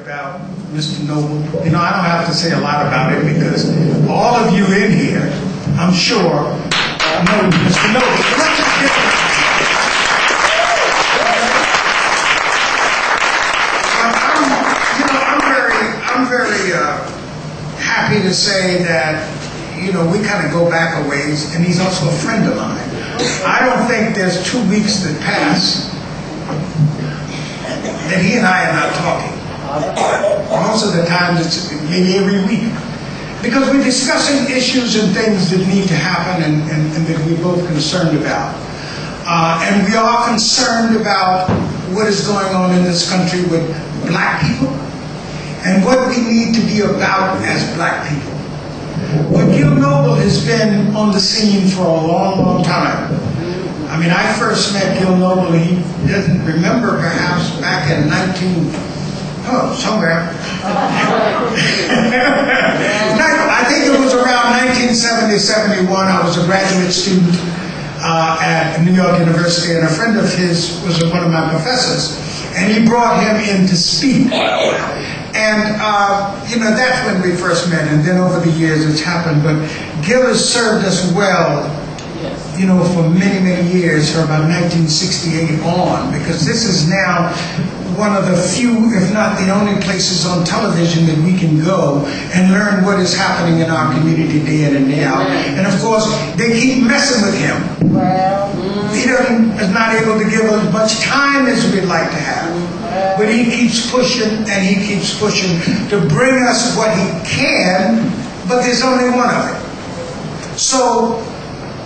about Mr. Noble. You know, I don't have to say a lot about it because all of you in here, I'm sure, know Mr. Noble. Let's just give him I'm very happy to say that, you know, we kind of go back a ways, and he's also a friend of mine. I don't think there's 2 weeks that pass that he and I are not talking. Most of the time, it's maybe every week. Because we're discussing issues and things that need to happen and that we're both concerned about. And we are concerned about what is going on in this country with black people and what we need to be about as black people. Well, Gil Noble has been on the scene for a long, long time. I mean, I first met Gil Noble, he doesn't remember, perhaps back in somewhere. I think it was around 1970, 71. I was a graduate student at New York University, and a friend of his was one of my professors, and he brought him in to speak. And, you know, that's when we first met, and then over the years it's happened. But Gil has served us well, you know, for many, many years, from about 1968 on, because this is now one of the few, if not the only places on television that we can go and learn what is happening in our community day in and day out. And of course, they keep messing with him. He is not able to give us much time as we'd like to have. But he keeps pushing and he keeps pushing to bring us what he can, but there's only one of it. So,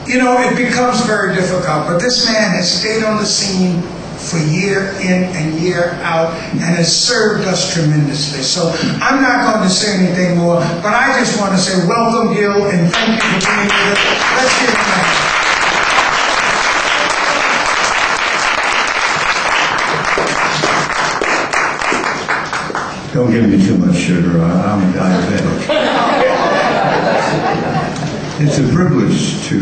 you know, it becomes very difficult. But this man has stayed on the scene for year in and year out and has served us tremendously. So I'm not going to say anything more, but I just want to say welcome, Gil, and thank you for being with us. Let's give him a hand. Don't give me too much sugar, I'm a diabetic. It's a privilege to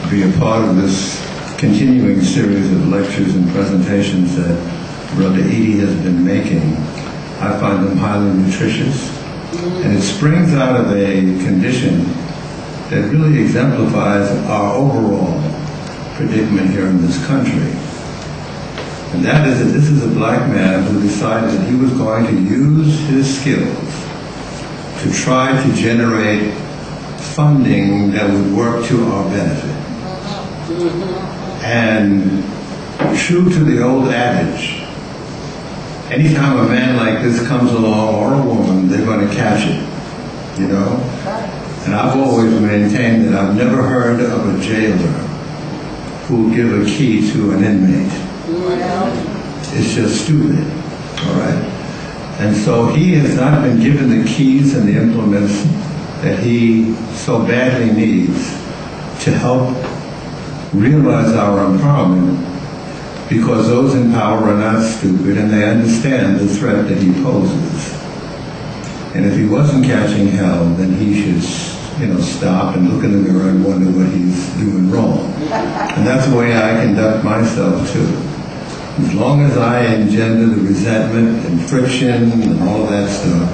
be a part of this continuing series of lectures and presentations that Brother Edie has been making. I find them highly nutritious, and it springs out of a condition that really exemplifies our overall predicament here in this country. And that is that this is a black man who decided that he was going to use his skills to try to generate funding that would work to our benefit. And true to the old adage, anytime a man like this comes along, or a woman, they're going to catch it, you know? And I've always maintained that I've never heard of a jailer who will give a key to an inmate. It's just stupid, all right? And so he has not been given the keys and the implements that he so badly needs to help realize our empowerment, because those in power are not stupid and they understand the threat that he poses. And if he wasn't catching hell, then he should, you know, stop and look in the mirror and wonder what he's doing wrong. And that's the way I conduct myself too. As long as I engender the resentment and friction and all of that stuff,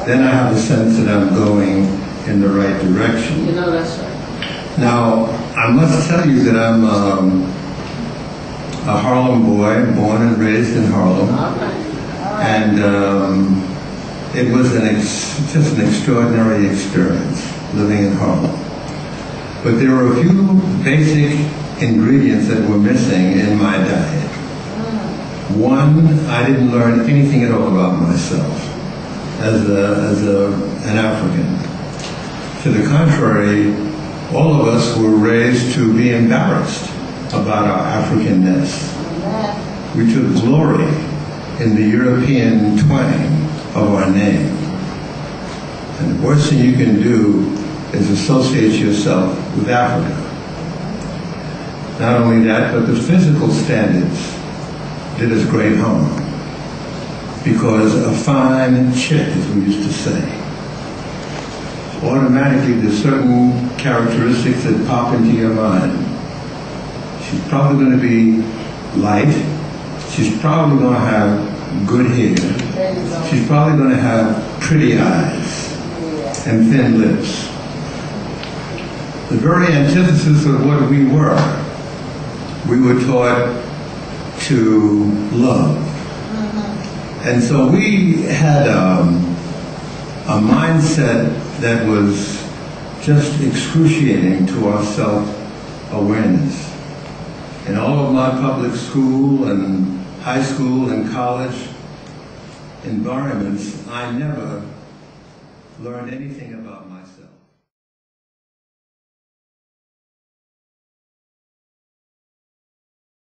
then I have a sense that I'm going in the right direction. You know, that's right. Now, I must tell you that I'm a Harlem boy, born and raised in Harlem. And it was just an extraordinary experience living in Harlem. But there were a few basic ingredients that were missing in my diet. One, I didn't learn anything at all about myself as an African. To the contrary, all of us were raised to be embarrassed about our Africanness. We took glory in the European twang of our name. And the worst thing you can do is associate yourself with Africa. Not only that, but the physical standards did us great harm. Because a fine chick, as we used to say, automatically there's certain characteristics that pop into your mind. She's probably going to be light. She's probably going to have good hair. She's probably going to have pretty eyes and thin lips. The very antithesis of what we were. We were taught to love. And so we had a mindset that was just excruciating to our self-awareness. In all of my public school and high school and college environments, I never learned anything about